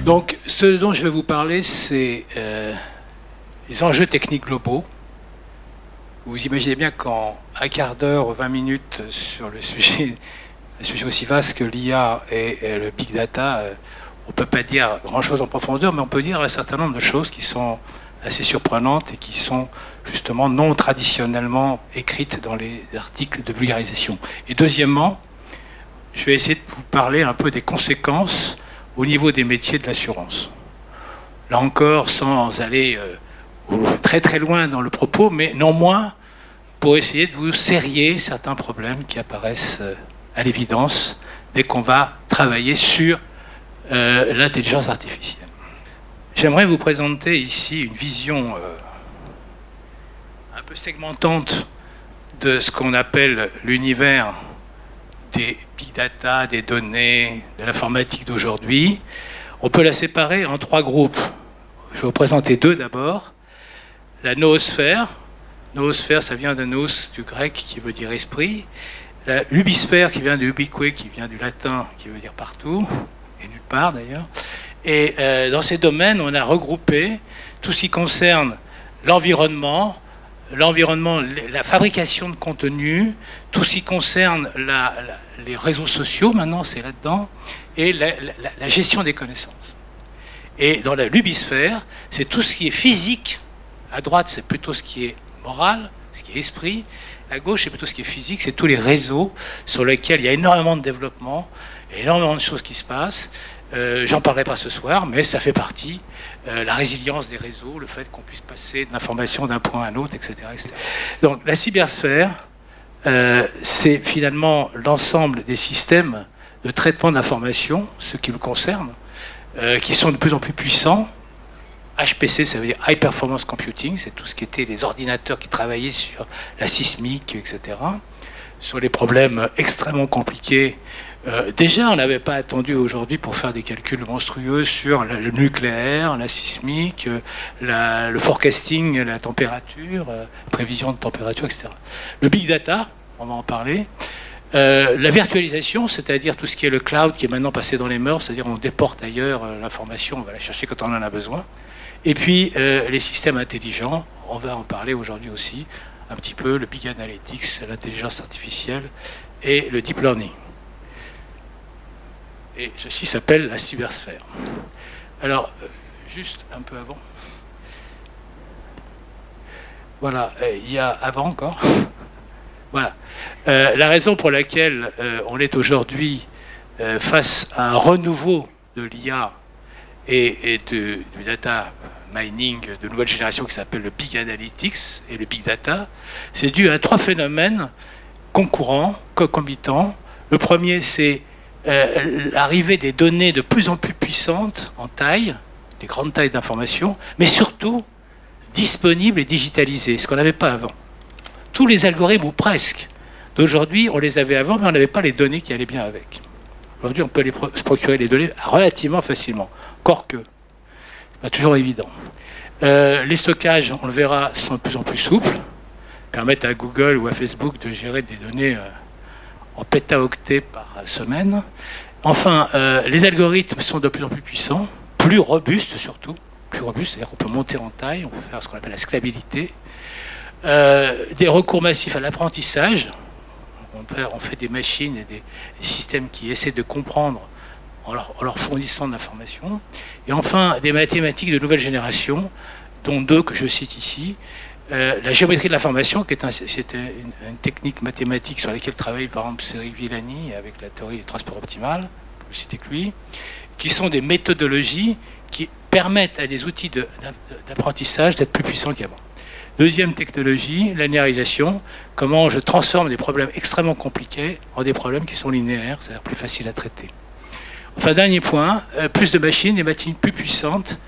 Donc, ce dont je vais vous parler, c'est les enjeux techniques globaux. Vous imaginez bien qu'en un quart d'heure ou 20 minutes sur le sujet aussi vaste que l'IA et le big data, on ne peut pas dire grand-chose en profondeur, mais on peut dire un certain nombre de choses qui sont assez surprenantes et qui sont justement non traditionnellement écrites dans les articles de vulgarisation. Et deuxièmement, je vais essayer de vous parler un peu des conséquences au niveau des métiers de l'assurance. Là encore, sans aller très très loin dans le propos, mais néanmoins pour essayer de vous serrer certains problèmes qui apparaissent à l'évidence dès qu'on va travailler sur l'intelligence artificielle. J'aimerais vous présenter ici une vision un peu segmentante de ce qu'on appelle l'univers des big data, des données, de l'informatique d'aujourd'hui. On peut la séparer en trois groupes. Je vais vous présenter deux d'abord. La noosphère. Noosphère, ça vient de nous, du grec, qui veut dire esprit. La ubisphère, qui vient de ubique, qui vient du latin, qui veut dire partout, et nulle part d'ailleurs. Et dans ces domaines, on a regroupé tout ce qui concerne l'environnement, la fabrication de contenu, tout ce qui concerne les réseaux sociaux, maintenant c'est là-dedans, et la gestion des connaissances. Et dans la lubisphère, c'est tout ce qui est physique. À droite, c'est plutôt ce qui est moral, ce qui est esprit. À gauche, c'est plutôt ce qui est physique, c'est tous les réseaux sur lesquels il y a énormément de développement, énormément de choses qui se passent. J'en parlerai pas ce soir, mais ça fait partie, la résilience des réseaux, le fait qu'on puisse passer de l'information d'un point à un autre, etc., etc. Donc la cybersphère, c'est finalement l'ensemble des systèmes de traitement d'information, ceux qui me concernent, qui sont de plus en plus puissants. HPC, ça veut dire High Performance Computing, c'est tout ce qui était les ordinateurs qui travaillaient sur la sismique, etc., sur les problèmes extrêmement compliqués. Déjà, on n'avait pas attendu aujourd'hui pour faire des calculs monstrueux sur le nucléaire, la sismique, le forecasting, la température, prévision de température, etc. Le big data, on va en parler. La virtualisation, c'est-à-dire tout ce qui est le cloud, qui est maintenant passé dans les mœurs, c'est-à-dire on déporte ailleurs l'information, on va la chercher quand on en a besoin. Et puis les systèmes intelligents, on va en parler aujourd'hui aussi, un petit peu, le big analytics, l'intelligence artificielle et le deep learning. Et ceci s'appelle la cybersphère. Alors, juste un peu avant. Voilà, il y a avant encore. Voilà. La raison pour laquelle on est aujourd'hui face à un renouveau de l'IA et du data mining de nouvelle génération qui s'appelle le big analytics et le big data, c'est dû à trois phénomènes concurrents, concomitants. Le premier, c'est l'arrivée des données de plus en plus puissantes en taille, des grandes tailles d'information, mais surtout disponibles et digitalisées, ce qu'on n'avait pas avant. Tous les algorithmes, ou presque, d'aujourd'hui, on les avait avant, mais on n'avait pas les données qui allaient bien avec. Aujourd'hui, on peut se procurer les données relativement facilement, encore que c'est pas toujours évident. Les stockages, on le verra, sont de plus en plus souples, permettent à Google ou à Facebook de gérer des données en pétaoctets par semaine. Enfin, les algorithmes sont de plus en plus puissants, plus robustes surtout, c'est-à-dire qu'on peut monter en taille, on peut faire ce qu'on appelle la scalabilité. Des recours massifs à l'apprentissage, on fait des machines et des systèmes qui essaient de comprendre en leur fournissant de l'information. Et enfin, des mathématiques de nouvelle génération, dont deux que je cite ici. La géométrie de l'information, qui est une technique mathématique sur laquelle travaille par exemple Cyril Villani avec la théorie du transport optimal, pour le citer que lui, qui sont des méthodologies qui permettent à des outils d'apprentissage d'être plus puissants qu'avant. Deuxième technologie, la linéarisation, comment je transforme des problèmes extrêmement compliqués en des problèmes qui sont linéaires, c'est-à-dire plus faciles à traiter. Enfin, dernier point, plus de machines, des machines plus puissantes,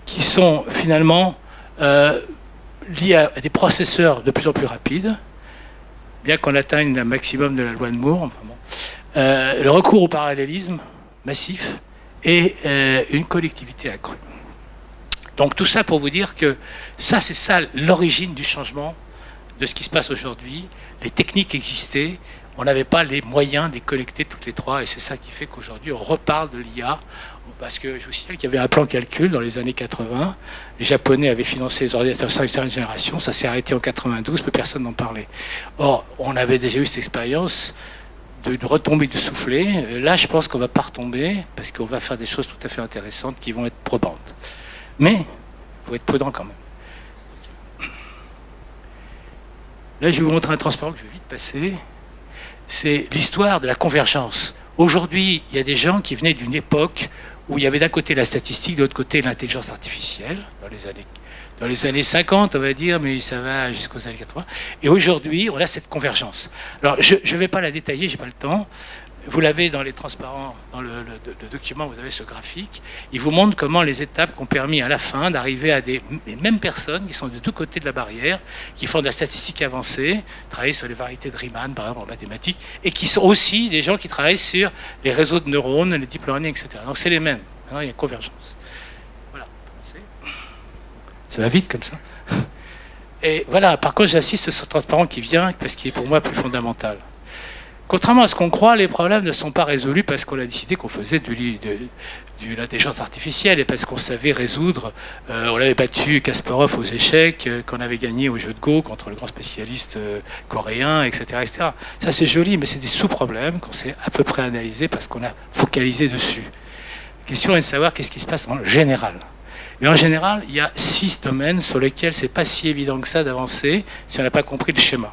qui sont finalement liées à des processeurs de plus en plus rapides, bien qu'on atteigne le maximum de la loi de Moore. Enfin bon. Le recours au parallélisme massif et une connectivité accrue. Donc tout ça pour vous dire que c'est ça l'origine du changement de ce qui se passe aujourd'hui. Les techniques existaient, on n'avait pas les moyens de les connecter toutes les trois, et c'est ça qui fait qu'aujourd'hui on reparle de l'IA, Parce que je vous signale qu'il y avait un plan calcul dans les années 80. Les Japonais avaient financé les ordinateurs 5e génération. Ça s'est arrêté en 92, plus personne n'en parlait. Or, on avait déjà eu cette expérience de retomber du soufflet. Là, je pense qu'on ne va pas retomber parce qu'on va faire des choses tout à fait intéressantes qui vont être probantes. Mais il faut être prudent quand même. Là, je vais vous montrer un transparent que je vais vite passer. C'est l'histoire de la convergence. Aujourd'hui, il y a des gens qui venaient d'une époque où il y avait d'un côté la statistique, de l'autre côté l'intelligence artificielle, dans les années 50, on va dire, mais ça va jusqu'aux années 80. Et aujourd'hui, on a cette convergence. Alors, je ne vais pas la détailler, je n'ai pas le temps. Vous l'avez dans les transparents, dans le document, vous avez ce graphique. Il vous montre comment les étapes qui ont permis à la fin d'arriver à les mêmes personnes qui sont de deux côtés de la barrière, qui font de la statistique avancée, travaillent sur les variétés de Riemann, par exemple, en mathématiques, et qui sont aussi des gens qui travaillent sur les réseaux de neurones, les deep learning, etc. Donc c'est les mêmes. Maintenant, il y a une convergence. Voilà. Ça va vite comme ça. Et voilà, par contre, j'insiste sur ce transparent qui vient, parce qu'il est pour moi plus fondamental. Contrairement à ce qu'on croit, les problèmes ne sont pas résolus parce qu'on a décidé qu'on faisait de l'intelligence artificielle et parce qu'on savait résoudre. On avait battu Kasparov aux échecs, qu'on avait gagné au jeu de Go contre le grand spécialiste coréen, etc., etc. Ça, c'est joli, mais c'est des sous-problèmes qu'on sait à peu près analyser parce qu'on a focalisé dessus. La question est de savoir qu'est-ce qui se passe en général. Et en général, il y a 6 domaines sur lesquels c'est pas si évident que ça d'avancer si on n'a pas compris le schéma.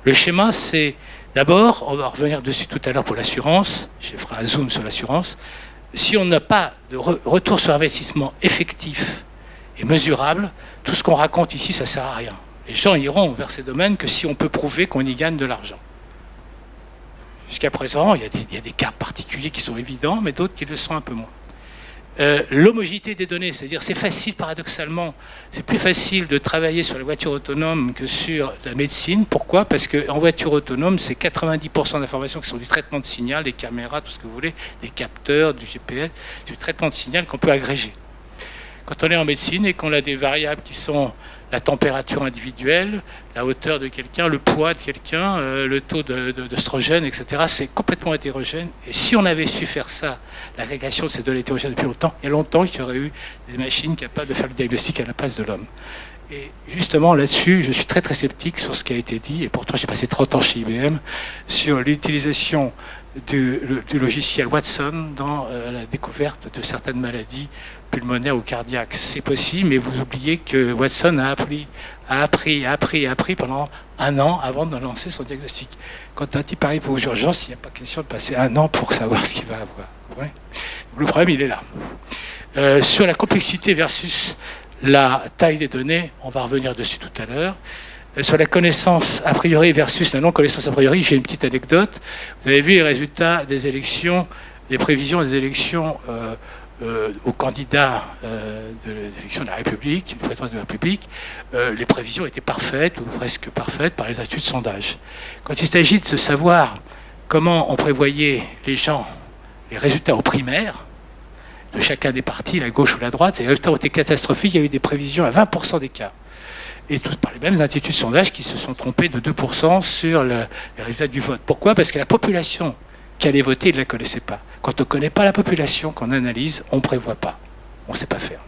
Le schéma, c'est... D'abord, on va revenir dessus tout à l'heure pour l'assurance, je ferai un zoom sur l'assurance. Si on n'a pas de retour sur investissement effectif et mesurable, tout ce qu'on raconte ici, ça ne sert à rien. Les gens iront vers ces domaines que si on peut prouver qu'on y gagne de l'argent. Jusqu'à présent, il y a des cas particuliers qui sont évidents, mais d'autres qui le sont un peu moins. L'homogénéité des données, c'est-à-dire c'est facile paradoxalement, c'est plus facile de travailler sur la voiture autonome que sur la médecine. Pourquoi? Parce qu'en voiture autonome, c'est 90% d'informations qui sont du traitement de signal, des caméras, tout ce que vous voulez, des capteurs, du GPS, du traitement de signal qu'on peut agréger. Quand on est en médecine et qu'on a des variables qui sont la température individuelle, la hauteur de quelqu'un, le poids de quelqu'un, le taux d'œstrogène, etc. C'est complètement hétérogène. Et si on avait su faire ça, l'agrégation de ces données hétérogènes depuis longtemps, il y a longtemps qu'il y aurait eu des machines capables de faire le diagnostic à la place de l'homme. Et justement, là-dessus, je suis très très sceptique sur ce qui a été dit, et pourtant j'ai passé 30 ans chez IBM, sur l'utilisation du logiciel Watson dans la découverte de certaines maladies pulmonaires ou cardiaques. C'est possible, mais vous oubliez que Watson a appris pendant 1 an avant de lancer son diagnostic. Quand un type arrive aux urgences, il n'y a pas question de passer 1 an pour savoir ce qu'il va avoir. Ouais. Le problème, il est là. Sur la complexité versus la taille des données, on va revenir dessus tout à l'heure. Sur la connaissance a priori versus la non-connaissance a priori, j'ai une petite anecdote. Vous avez vu les résultats des élections, les prévisions des élections aux candidats de l'élection de la République, du président de la République. Les prévisions étaient parfaites, ou presque parfaites, par les instituts de sondage. Quand il s'agit de savoir comment on prévoyait les résultats aux primaires, de chacun des partis, la gauche ou la droite, les résultats ont été catastrophiques, il y a eu des prévisions à 20% d'écart. Et tous par les mêmes instituts de sondage qui se sont trompés de 2% sur les résultats du vote. Pourquoi? Parce que la population qui allait voter, ils ne la connaissait pas. Quand on ne connaît pas la population, qu'on analyse, on ne prévoit pas. On ne sait pas faire.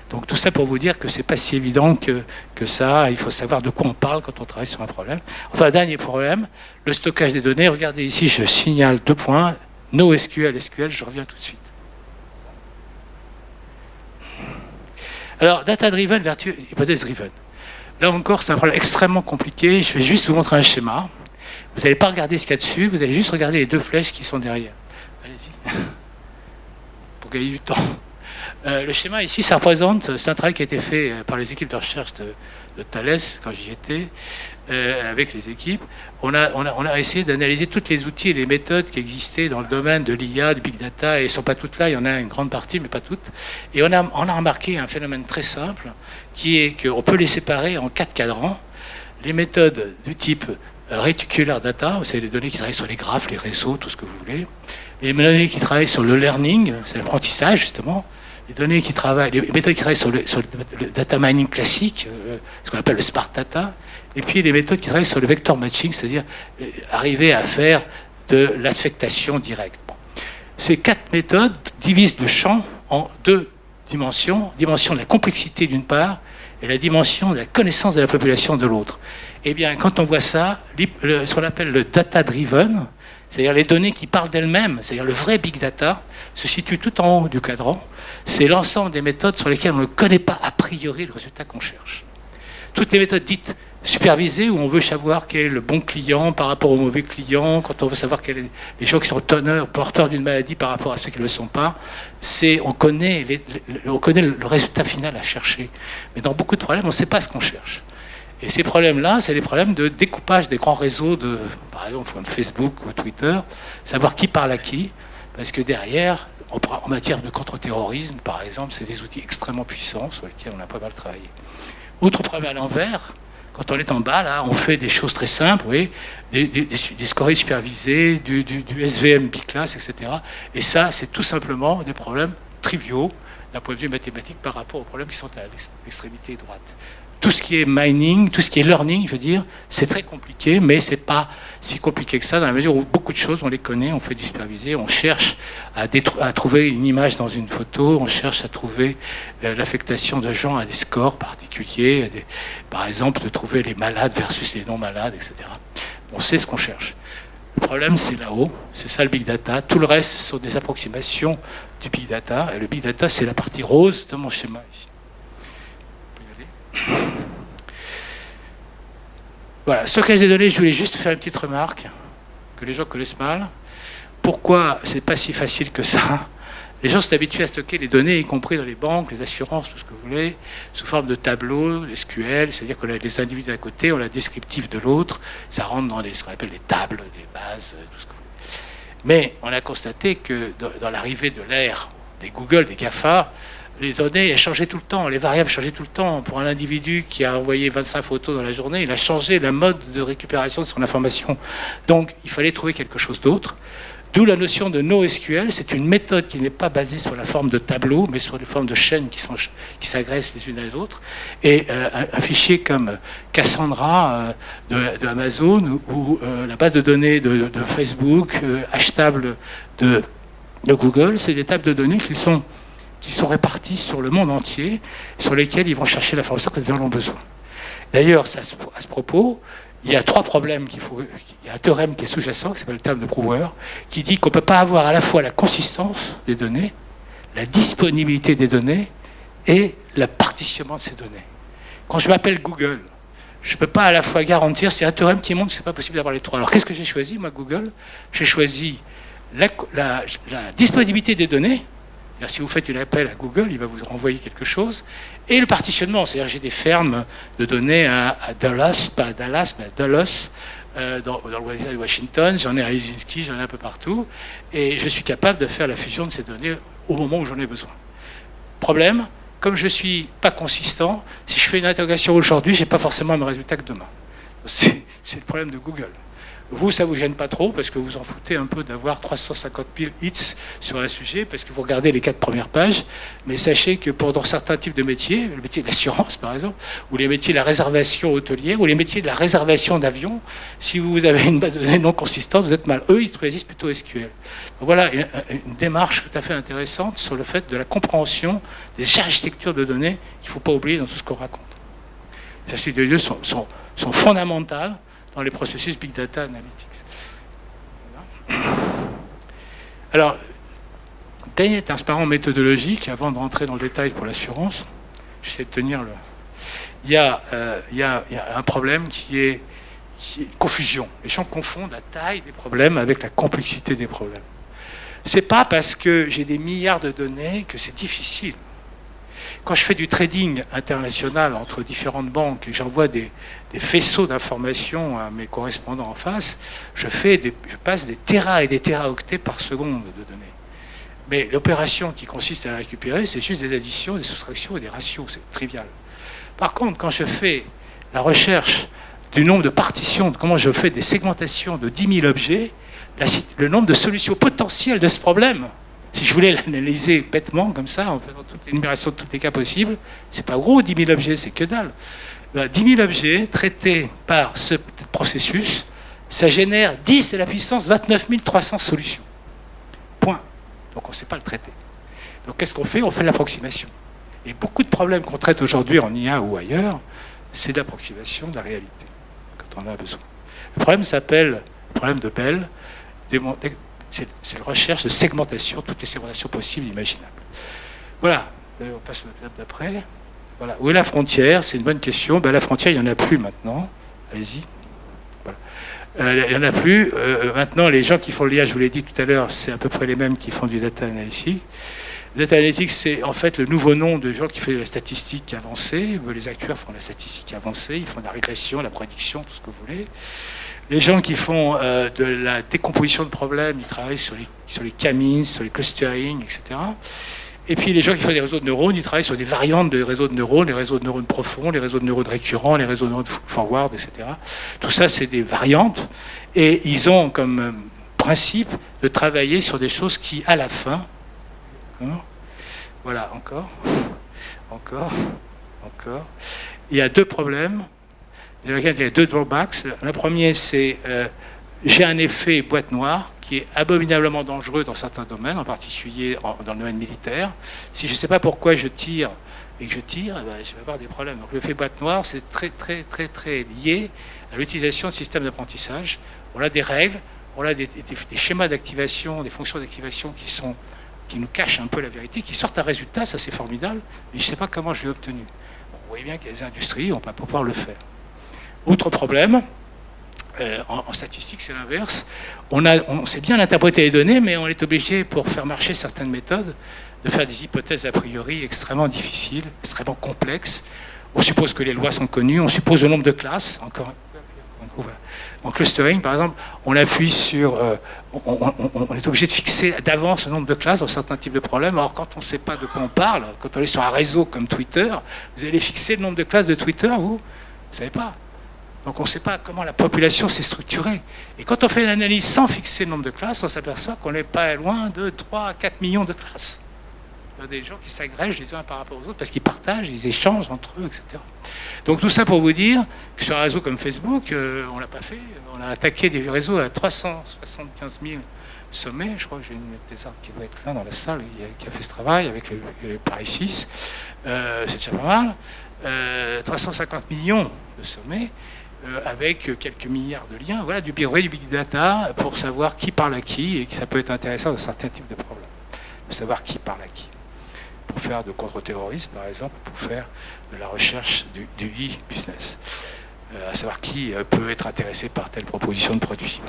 Donc tout ça pour vous dire que ce n'est pas si évident que ça. Il faut savoir de quoi on parle quand on travaille sur un problème. Enfin, dernier problème, le stockage des données. Regardez ici, je signale 2 points. NoSQL, SQL, je reviens tout de suite. Alors, data-driven versus hypothèse-driven. Là encore, c'est un problème extrêmement compliqué. Je vais juste vous montrer un schéma. Vous n'allez pas regarder ce qu'il y a dessus, vous allez juste regarder les 2 flèches qui sont derrière. Allez-y. Pour gagner du temps. Le schéma ici, ça représente, c'est un travail qui a été fait par les équipes de recherche de Thales, quand j'y étais, avec les équipes. On a essayé d'analyser tous les outils et les méthodes qui existaient dans le domaine de l'IA, du big data, et elles ne sont pas toutes là, il y en a une grande partie, mais pas toutes. Et on a remarqué un phénomène très simple, qui est qu'on peut les séparer en 4 cadrans. Les méthodes du type réticulaire data, c'est les données qui travaillent sur les graphes, les réseaux, tout ce que vous voulez. Les données qui travaillent sur le learning, c'est l'apprentissage justement. Les méthodes qui travaillent sur le data mining classique, ce qu'on appelle le smart data. Et puis les méthodes qui travaillent sur le vector matching, c'est-à-dire arriver à faire de l'affectation directe. Bon. Ces 4 méthodes divisent le champ en 2 dimensions. Dimension de la complexité d'une part et la dimension de la connaissance de la population de l'autre. Eh bien, quand on voit ça, ce qu'on appelle le data-driven, c'est-à-dire les données qui parlent d'elles-mêmes, c'est-à-dire le vrai big data, se situe tout en haut du cadran. C'est l'ensemble des méthodes sur lesquelles on ne connaît pas a priori le résultat qu'on cherche. Toutes les méthodes dites supervisées, où on veut savoir quel est le bon client par rapport au mauvais client, quand on veut savoir quels sont les gens qui sont porteurs d'une maladie par rapport à ceux qui ne le sont pas, on connaît le résultat final à chercher. Mais dans beaucoup de problèmes, on ne sait pas ce qu'on cherche. Et ces problèmes-là, c'est des problèmes de découpage des grands réseaux, par exemple comme Facebook ou Twitter, savoir qui parle à qui, parce que derrière, en matière de contre-terrorisme, par exemple, c'est des outils extrêmement puissants sur lesquels on a pas mal travaillé. Autre problème à l'envers, quand on est en bas, là, on fait des choses très simples, oui, des scories supervisées, du SVM biclasse, etc. Et ça, c'est tout simplement des problèmes triviaux d'un point de vue mathématique par rapport aux problèmes qui sont à l'extrémité droite. Tout ce qui est mining, tout ce qui est learning, je veux dire, c'est très compliqué, mais c'est pas si compliqué que ça, dans la mesure où beaucoup de choses, on les connaît, on fait du supervisé, on cherche à trouver une image dans une photo, on cherche à trouver l'affectation de gens à des scores particuliers, par exemple, de trouver les malades versus les non-malades, etc. On sait ce qu'on cherche. Le problème, c'est là-haut, c'est ça le big data. Tout le reste, ce sont des approximations du big data, et le big data, c'est la partie rose de mon schéma ici. Voilà, stockage des données, je voulais juste faire une petite remarque que les gens connaissent mal. Pourquoi c'est pas si facile que ça? Les gens sont habitués à stocker les données, y compris dans les banques, les assurances, tout ce que vous voulez, sous forme de tableaux, SQL, c'est-à-dire que les individus d'un côté ont la descriptif de l'autre, ça rentre dans ce qu'on appelle les tables, les bases, tout ce que vous voulez. Mais on a constaté que dans l'arrivée de l'ère des Google, des GAFA, les données elles changeaient tout le temps, les variables changeaient tout le temps. Pour un individu qui a envoyé 25 photos dans la journée, il a changé la mode de récupération de son information. Donc, il fallait trouver quelque chose d'autre. D'où la notion de NoSQL. C'est une méthode qui n'est pas basée sur la forme de tableau, mais sur les formes de chaînes qui s'agressent les unes à les autres. Et un fichier comme Cassandra de Amazon ou la base de données de Facebook, Hashtable de Google, c'est des tables de données qui sont répartis sur le monde entier, sur lesquels ils vont chercher l'information que les gens ont besoin. D'ailleurs, à ce propos, il y a 3 problèmes il y a un théorème qui est sous-jacent, qui s'appelle le théorème de Brouwer, qui dit qu'on ne peut pas avoir à la fois la consistance des données, la disponibilité des données et le partitionnement de ces données. Quand je m'appelle Google, je ne peux pas à la fois garantir, c'est un théorème qui montre que ce n'est pas possible d'avoir les 3. Alors qu'est-ce que j'ai choisi, moi, Google? J'ai choisi la disponibilité des données. Si vous faites un appel à Google, il va vous renvoyer quelque chose. Et le partitionnement, c'est-à-dire j'ai des fermes de données à Dallas, pas à Dallas, mais à Dulles, dans le Washington, j'en ai à Helsinki, j'en ai un peu partout. Et je suis capable de faire la fusion de ces données au moment où j'en ai besoin. Problème, comme je ne suis pas consistant, si je fais une interrogation aujourd'hui, je n'ai pas forcément le même résultat que demain. C'est le problème de Google. Vous, ça ne vous gêne pas trop parce que vous en foutez un peu d'avoir 350 000 hits sur un sujet parce que vous regardez les 4 premières pages. Mais sachez que dans certains types de métiers, le métier de l'assurance par exemple, ou les métiers de la réservation hôtelière, ou les métiers de la réservation d'avion, si vous avez une base de données non consistante, vous êtes mal. Eux, ils choisissent plutôt SQL. Donc voilà une démarche tout à fait intéressante sur le fait de la compréhension des architectures de données qu'il ne faut pas oublier dans tout ce qu'on raconte. Ces architectures de données sont fondamentales dans les processus Big Data Analytics. Voilà. Alors, dernier transparent méthodologique, avant de rentrer dans le détail pour l'assurance, j'essaie de tenir le... Il y a un problème qui est confusion. Les gens confondent la taille des problèmes avec la complexité des problèmes. C'est pas parce que j'ai des milliards de données que c'est difficile. Quand je fais du trading international entre différentes banques et j'envoie des faisceaux d'informations à mes correspondants en face, je passe des téra et des téraoctets par seconde de données. Mais l'opération qui consiste à la récupérer, c'est juste des additions, des soustractions et des ratios, c'est trivial. Par contre, quand je fais la recherche du nombre de partitions, comment je fais des segmentations de 10 000 objets, le nombre de solutions potentielles de ce problème, si je voulais l'analyser bêtement, comme ça, en faisant toute l'énumération de tous les cas possibles, c'est pas gros, 10 000 objets, c'est que dalle. 10 000 objets traités par ce processus, ça génère 10 à la puissance 29 300 solutions. Point. Donc on ne sait pas le traiter. Donc qu'est-ce qu'on fait? On fait de l'approximation. Et beaucoup de problèmes qu'on traite aujourd'hui en IA ou ailleurs, c'est de l'approximation de la réalité, quand on en a besoin. Le problème s'appelle le problème de Bell. C'est la recherche de segmentation, toutes les segmentations possibles et imaginables. Voilà, on passe au slide d'après. Voilà. Où est la frontière? C'est une bonne question. Ben, la frontière, il n'y en a plus maintenant. Allez-y. Voilà. Il n'y en a plus. Maintenant, les gens qui font l'IA, je vous l'ai dit tout à l'heure, c'est à peu près les mêmes qui font du data analytics. Le data analytics, c'est en fait le nouveau nom de gens qui font de la statistique avancée. Les actuaires font de la statistique avancée, ils font de la régression, la prédiction, tout ce que vous voulez. Les gens qui font de la décomposition de problèmes, ils travaillent sur les k-means, sur les clustering, etc. Et puis les gens qui font des réseaux de neurones, ils travaillent sur des variantes de réseaux de neurones, les réseaux de neurones profonds, les réseaux de neurones récurrents, les réseaux de neurones forward, etc. Tout ça, c'est des variantes. Et ils ont comme principe de travailler sur des choses qui, à la fin, voilà, encore, il y a deux problèmes. Il y a deux drawbacks. Le premier, c'est j'ai un effet boîte noire qui est abominablement dangereux dans certains domaines, en particulier dans le domaine militaire. Si je ne sais pas pourquoi je tire et que je tire, eh ben, je vais avoir des problèmes. Donc l'effet boîte noire, c'est très lié à l'utilisation de systèmes d'apprentissage. On a des règles, on a des schémas d'activation, des fonctions d'activation qui nous cachent un peu la vérité, qui sortent un résultat, ça c'est formidable, mais je ne sais pas comment je l'ai obtenu. Bon, vous voyez bien qu'il y a des industries, on ne va pas pouvoir le faire. Autre problème, en statistique, c'est l'inverse. On sait bien interpréter les données, mais on est obligé, pour faire marcher certaines méthodes, de faire des hypothèses a priori extrêmement difficiles, extrêmement complexes. On suppose que les lois sont connues, on suppose le nombre de classes. En clustering, par exemple, on appuie sur... on est obligé de fixer d'avance le nombre de classes dans certains types de problèmes. Alors, quand on ne sait pas de quoi on parle, quand on est sur un réseau comme Twitter, vous allez fixer le nombre de classes de Twitter, vous ne savez pas. Donc on ne sait pas comment la population s'est structurée. Et quand on fait l'analyse sans fixer le nombre de classes, on s'aperçoit qu'on n'est pas loin de 3 à 4 millions de classes. Il y a des gens qui s'agrègent les uns par rapport aux autres parce qu'ils partagent, ils échangent entre eux, etc. Donc tout ça pour vous dire que sur un réseau comme Facebook, on ne l'a pas fait. On a attaqué des réseaux à 375 000 sommets. Je crois que j'ai une des arts qui doit être là dans la salle qui a fait ce travail avec le Paris 6. C'est déjà pas mal. 350 millions de sommets. Avec quelques milliards de liens, voilà, du big data pour savoir qui parle à qui, et que ça peut être intéressant dans certains types de problèmes, de savoir qui parle à qui. Pour faire de contre-terrorisme, par exemple, pour faire de la recherche du e-business, à savoir qui peut être intéressé par telle proposition de produit.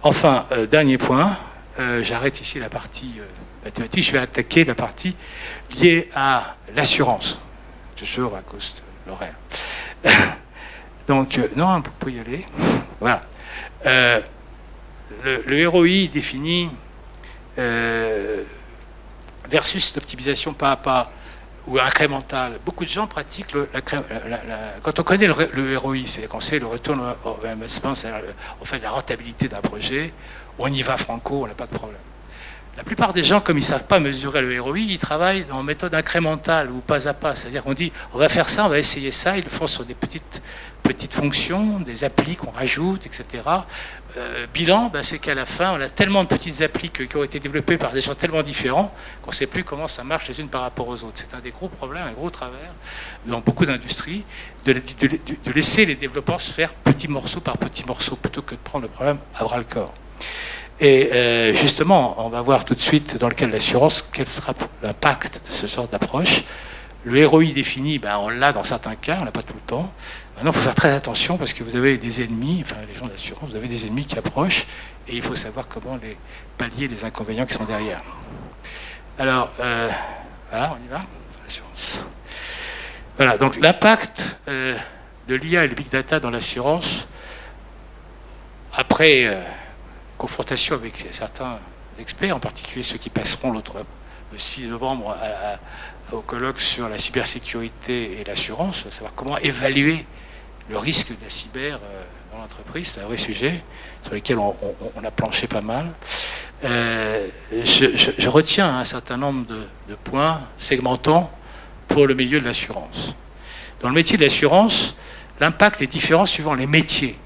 Enfin, dernier point, j'arrête ici la partie mathématique, je vais attaquer la partie liée à l'assurance, toujours à cause de l'horaire. Donc, non, vous pouvez y aller. Voilà. Le ROI définit versus l'optimisation pas à pas ou incrémentale. Beaucoup de gens pratiquent quand on connaît le ROI, c'est quand c'est le retour au investissement, on fait de la rentabilité d'un projet, on y va franco, on n'a pas de problème. La plupart des gens, comme ils ne savent pas mesurer le ROI, ils travaillent en méthode incrémentale ou pas à pas. C'est-à-dire qu'on dit, on va faire ça, on va essayer ça, ils le font sur des petites fonctions, des applis qu'on rajoute, etc. Bilan, c'est qu'à la fin, on a tellement de petites applis qui ont été développées par des gens tellement différents qu'on ne sait plus comment ça marche les unes par rapport aux autres. C'est un des gros problèmes, un gros travers dans beaucoup d'industries, de laisser les développeurs se faire petit morceau par petit morceau plutôt que de prendre le problème à bras-le-corps. Et justement, on va voir tout de suite dans le cas de l'assurance quel sera l'impact de ce genre d'approche. Le ROI défini, on l'a dans certains cas, on ne l'a pas tout le temps. Maintenant, il faut faire très attention parce que vous avez des ennemis, enfin les gens de l'assurance, vous avez des ennemis qui approchent et il faut savoir comment pallier les inconvénients qui sont derrière. Alors, voilà, on y va, sur l'assurance. Voilà, donc l'impact de l'IA et le big data dans l'assurance, après confrontation avec certains experts, en particulier ceux qui passeront le 6 novembre au colloque sur la cybersécurité et l'assurance, savoir comment évaluer le risque de la cyber dans l'entreprise, c'est un vrai sujet sur lequel on a planché pas mal. Je retiens un certain nombre de points segmentants pour le milieu de l'assurance. Dans le métier de l'assurance, l'impact est différent suivant les métiers.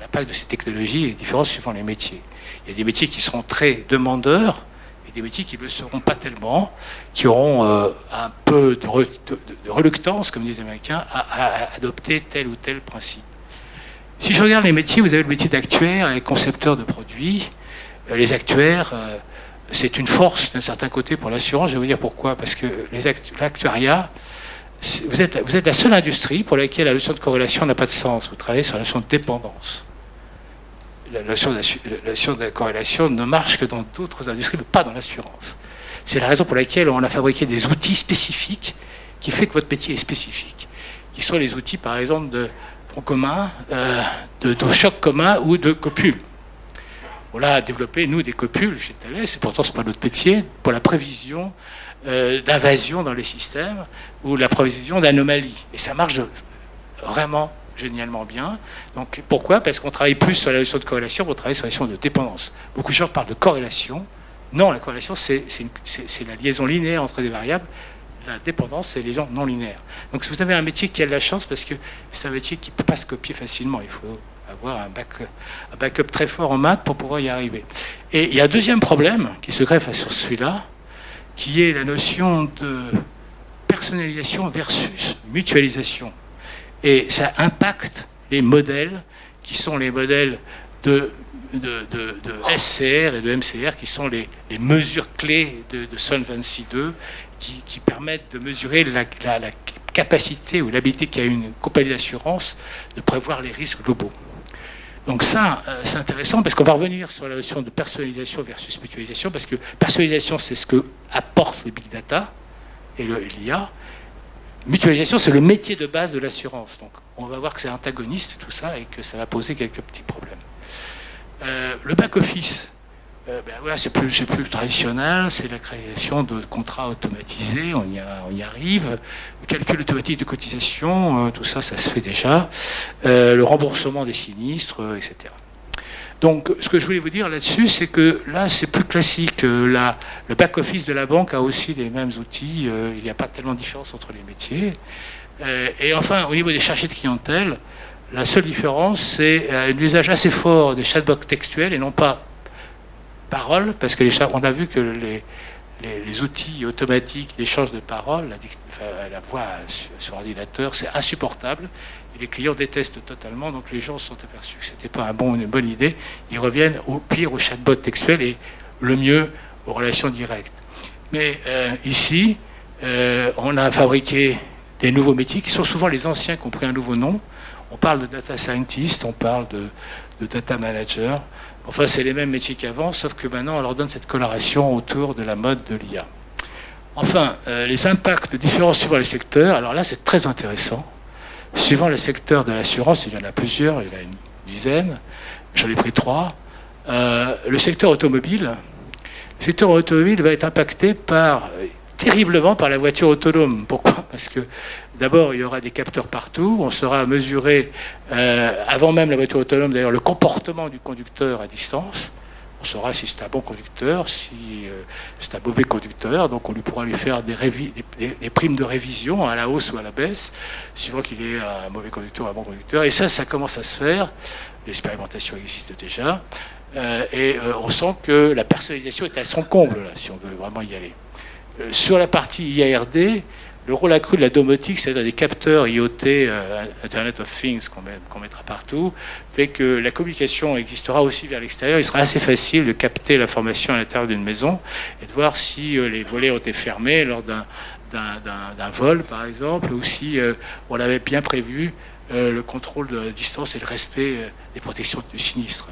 L'impact de ces technologies est différent suivant les métiers. Il y a des métiers qui seront très demandeurs et et des métiers qui ne le seront pas tellement, qui auront un peu de reluctance, comme disent les Américains, à adopter tel ou tel principe. Si je regarde les métiers, vous avez le métier d'actuaire et concepteur de produits. Les actuaires, c'est une force d'un certain côté pour l'assurance. Je vais vous dire pourquoi. Parce que l'actuariat, vous êtes la seule industrie pour laquelle la notion de corrélation n'a pas de sens. Vous travaillez sur la notion de dépendance. La notion de corrélation ne marche que dans d'autres industries, mais pas dans l'assurance. C'est la raison pour laquelle on a fabriqué des outils spécifiques qui fait que votre métier est spécifique. Qui sont les outils, par exemple, de tronc commun, de choc commun ou de copules. On a développé, nous, des copules chez Thales, et pourtant ce n'est pas notre métier, pour la prévision d'invasion dans les systèmes ou la prévision d'anomalies. Et ça marche vraiment génialement bien. Donc pourquoi? Parce qu'on travaille plus sur la notion de corrélation, on travaille sur la notion de dépendance. Beaucoup de gens parlent de corrélation. Non, la corrélation, c'est la liaison linéaire entre des variables. La dépendance, c'est les liaisons non linéaires. Donc si vous avez un métier qui a de la chance, parce que c'est un métier qui ne peut pas se copier facilement, il faut avoir un backup très fort en maths pour pouvoir y arriver. Et il y a un deuxième problème qui se greffe sur celui-là, qui est la notion de personnalisation versus mutualisation. Et ça impacte les modèles qui sont les modèles de SCR et de MCR, qui sont les mesures clés de Solvency 2, qui permettent de mesurer la capacité ou l'habilité qu'a une compagnie d'assurance de prévoir les risques globaux. Donc ça, c'est intéressant parce qu'on va revenir sur la notion de personnalisation versus mutualisation, parce que personnalisation, c'est ce que apporte le big data et l'IA. Mutualisation, c'est le métier de base de l'assurance. Donc on va voir que c'est antagoniste tout ça et que ça va poser quelques petits problèmes. Le back-office, voilà, c'est plus traditionnel, c'est la création de contrats automatisés, on y arrive. Le calcul automatique de cotisation, tout ça, ça se fait déjà. Le remboursement des sinistres, etc. Donc, ce que je voulais vous dire là-dessus, c'est que là, c'est plus classique. Le back-office de la banque a aussi les mêmes outils. Il n'y a pas tellement de différence entre les métiers. Et enfin, au niveau des chargés de clientèle, la seule différence, c'est l'usage assez fort des chatbots textuels et non pas parole, parce que on a vu que les outils automatiques d'échange de parole, la voix sur ordinateur, c'est insupportable. Et les clients détestent totalement, donc les gens se sont aperçus que ce n'était pas une bonne idée. Ils reviennent au pire au chatbot textuel et le mieux aux relations directes. Mais ici, on a fabriqué des nouveaux métiers qui sont souvent les anciens qui ont pris un nouveau nom. On parle de data scientist, on parle de data manager. Enfin, c'est les mêmes métiers qu'avant, sauf que maintenant, on leur donne cette coloration autour de la mode de l'IA. Enfin, les impacts différents suivant les secteurs. Alors là, c'est très intéressant. Suivant le secteur de l'assurance, il y en a plusieurs, il y en a une dizaine. J'en ai pris 3. Le secteur automobile. Le secteur automobile va être impacté terriblement par la voiture autonome. Pourquoi? Parce que d'abord, il y aura des capteurs partout. On saura mesurer, avant même la voiture autonome, d'ailleurs, le comportement du conducteur à distance. On saura si c'est un bon conducteur, si c'est un mauvais conducteur. Donc, on pourra lui faire des primes de révision à la hausse ou à la baisse, suivant qu'il est un mauvais conducteur ou un bon conducteur. Et ça commence à se faire. L'expérimentation existe déjà. Et on sent que la personnalisation est à son comble, là, si on veut vraiment y aller. Sur la partie IARD, le rôle accru de la domotique, c'est-à-dire des capteurs IoT, Internet of Things, qu'on mettra partout, fait que la communication existera aussi vers l'extérieur. Il sera assez facile de capter l'information à l'intérieur d'une maison et de voir si les volets ont été fermés lors d'un vol, par exemple, ou si on avait bien prévu le contrôle de la distance et le respect des protections du sinistre.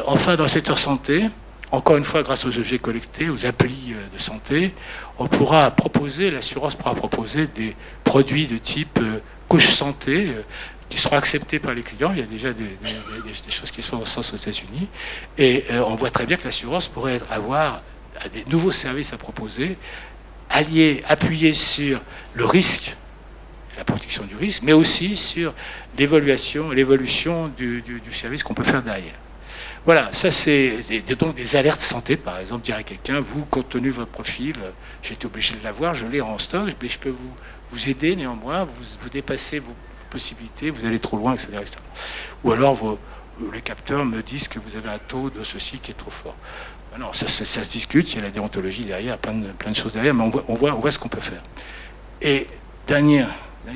Enfin, dans le secteur santé, encore une fois, grâce aux objets collectés, aux applis de santé, l'assurance pourra proposer des produits de type couche santé qui seront acceptés par les clients. Il y a déjà des choses qui se font dans ce sens aux États-Unis. Et on voit très bien que l'assurance pourrait avoir des nouveaux services à proposer, appuyés sur le risque, la protection du risque, mais aussi sur l'évolution du service qu'on peut faire derrière. Voilà, ça c'est donc des alertes santé, par exemple, dire à quelqu'un, vous, compte tenu de votre profil, j'ai été obligé de l'avoir, je l'ai en stock, mais je peux vous aider néanmoins, vous dépassez vos possibilités, vous allez trop loin, etc. etc. Ou alors où les capteurs me disent que vous avez un taux de ceci qui est trop fort. Ben non, ça se discute, il y a la déontologie derrière, plein de choses derrière, mais on voit ce qu'on peut faire. Et dernier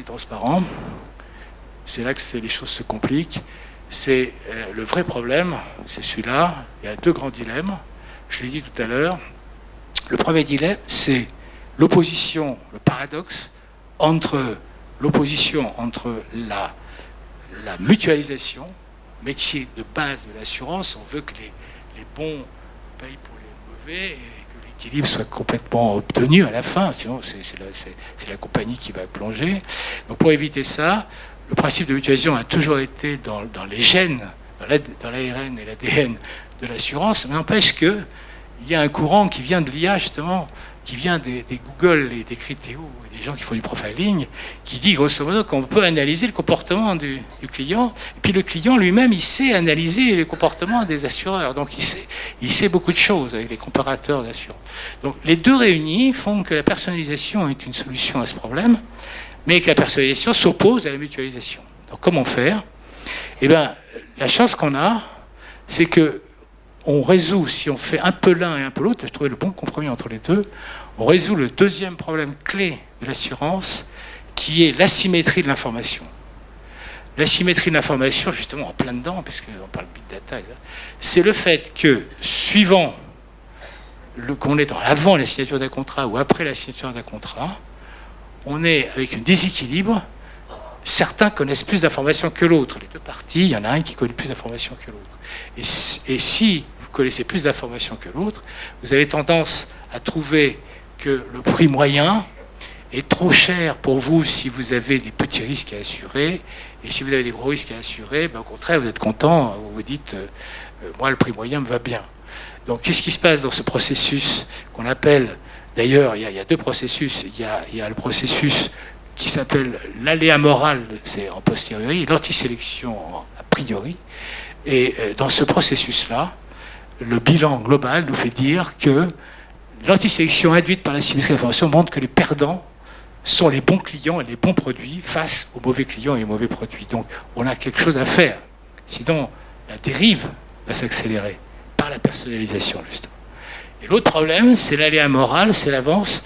transparent, c'est là que les choses se compliquent, c'est le vrai problème, c'est celui-là, il y a deux grands dilemmes, je l'ai dit tout à l'heure. Le premier dilemme, c'est l'opposition, le paradoxe, entre la mutualisation, métier de base de l'assurance, on veut que les bons payent pour les mauvais et que l'équilibre soit complètement obtenu à la fin, sinon c'est la compagnie qui va plonger. Donc pour éviter ça, le principe de mutualisation a toujours été dans les gènes, dans l'ARN et l'ADN de l'assurance, mais n'empêche qu'il y a un courant qui vient de l'IA justement, qui vient des Google et des Criteo, et des gens qui font du profiling, qui dit grosso modo qu'on peut analyser le comportement du client, et puis le client lui-même, il sait analyser les comportements des assureurs, donc il sait beaucoup de choses avec les comparateurs d'assurance. Donc les deux réunis font que la personnalisation est une solution à ce problème, mais que la personnalisation s'oppose à la mutualisation. Donc comment faire? Eh bien, la chance qu'on a, c'est que on résout, si on fait un peu l'un et un peu l'autre, je trouvais le bon compromis entre les deux, on résout le deuxième problème clé de l'assurance, qui est l'asymétrie de l'information. L'asymétrie de l'information, justement, en plein dedans, puisqu'on parle big data, c'est le fait que, suivant qu'on est avant la signature d'un contrat ou après la signature d'un contrat, on est avec un déséquilibre. Certains connaissent plus d'informations que l'autre. Les deux parties, il y en a un qui connaît plus d'informations que l'autre. Et si vous connaissez plus d'informations que l'autre, vous avez tendance à trouver que le prix moyen est trop cher pour vous si vous avez des petits risques à assurer. Et si vous avez des gros risques à assurer, ben, au contraire, vous êtes content, vous vous dites moi, le prix moyen me va bien. Donc, qu'est-ce qui se passe dans ce processus qu'on appelle, d'ailleurs, il y a deux processus. Il y a le processus qui s'appelle l'aléa moral, c'est en posteriori, et l'antisélection a priori. Et dans ce processus-là, le bilan global nous fait dire que l'antisélection induite par la symétrie de l'information montre que les perdants sont les bons clients et les bons produits face aux mauvais clients et aux mauvais produits. Donc on a quelque chose à faire. Sinon, la dérive va s'accélérer par la personnalisation, justement. Et l'autre problème, c'est l'aléa moral, c'est l'inverse.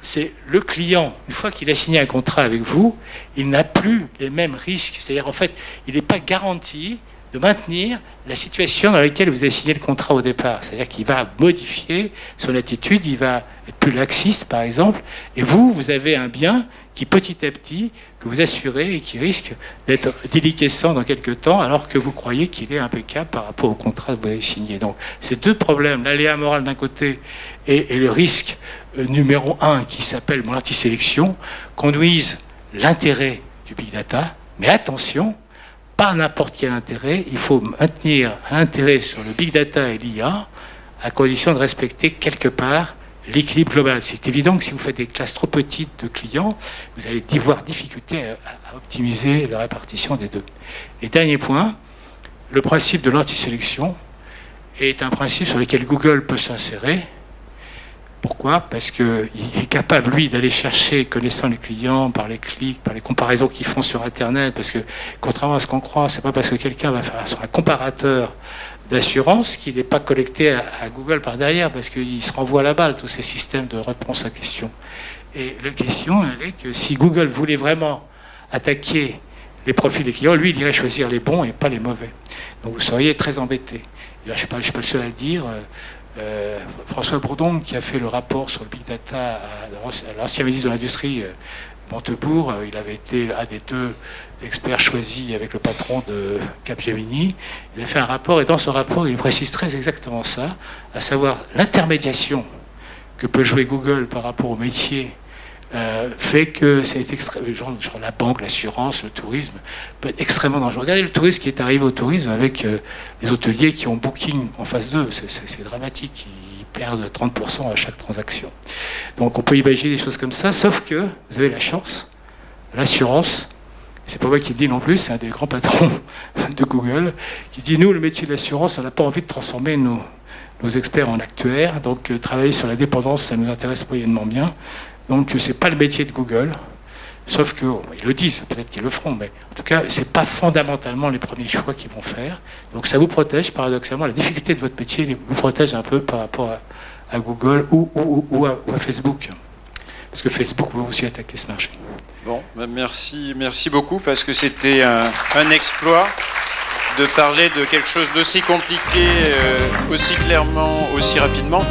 C'est le client, une fois qu'il a signé un contrat avec vous, il n'a plus les mêmes risques. C'est-à-dire, en fait, il n'est pas garanti de maintenir la situation dans laquelle vous avez signé le contrat au départ. C'est-à-dire qu'il va modifier son attitude, il va être plus laxiste, par exemple, et vous avez un bien qui, petit à petit, que vous assurez et qui risque d'être déliquescent dans quelques temps, alors que vous croyez qu'il est impeccable par rapport au contrat que vous avez signé. Donc, ces deux problèmes, l'aléa moral d'un côté et le risque numéro 1 qui s'appelle l'antisélection, conduisent l'intérêt du big data, mais attention, pas n'importe quel intérêt, il faut maintenir un intérêt sur le big data et l'IA à condition de respecter quelque part l'équilibre global. C'est évident que si vous faites des classes trop petites de clients, vous allez avoir difficulté à optimiser la répartition des deux. Et dernier point, le principe de l'antisélection est un principe sur lequel Google peut s'insérer. Pourquoi? Parce qu'il est capable, lui, d'aller chercher, connaissant les clients, par les clics, par les comparaisons qu'ils font sur Internet, parce que, contrairement à ce qu'on croit, c'est pas parce que quelqu'un va faire sur un comparateur d'assurance qu'il n'est pas connecté à Google par derrière, parce qu'il se renvoie la balle, tous ces systèmes de réponse à questions. Et la question, elle est que si Google voulait vraiment attaquer les profils des clients, lui, il irait choisir les bons et pas les mauvais. Donc vous seriez très embêté. Je ne suis pas le seul à le dire. François Bourdon, qui a fait le rapport sur le big data à l'ancien ministre de l'Industrie, Montebourg, il avait été un des deux experts choisis avec le patron de Capgemini. Il a fait un rapport, et dans ce rapport, il précise très exactement ça, à savoir l'intermédiation que peut jouer Google par rapport au métier fait que c'est genre la banque, l'assurance, le tourisme peut être extrêmement dangereux. Regardez le tourisme qui est arrivé au tourisme avec les hôteliers qui ont Booking en face d'eux. C'est dramatique. Ils perdent 30% à chaque transaction. Donc on peut imaginer des choses comme ça, sauf que vous avez la chance, l'assurance, c'est pas moi qui le dis non plus, c'est un des grands patrons de Google, qui dit nous, le métier de l'assurance, on n'a pas envie de transformer nos experts en actuaires, donc travailler sur la dépendance, ça nous intéresse moyennement bien. Donc, ce n'est pas le métier de Google. Sauf que, ils le disent, peut-être qu'ils le feront, mais en tout cas, ce n'est pas fondamentalement les premiers choix qu'ils vont faire. Donc ça vous protège, paradoxalement, la difficulté de votre métier vous protège un peu par rapport à Google ou à Facebook. Parce que Facebook va aussi attaquer ce marché. Bon, merci beaucoup, parce que c'était un exploit de parler de quelque chose d'aussi compliqué, aussi clairement, aussi rapidement.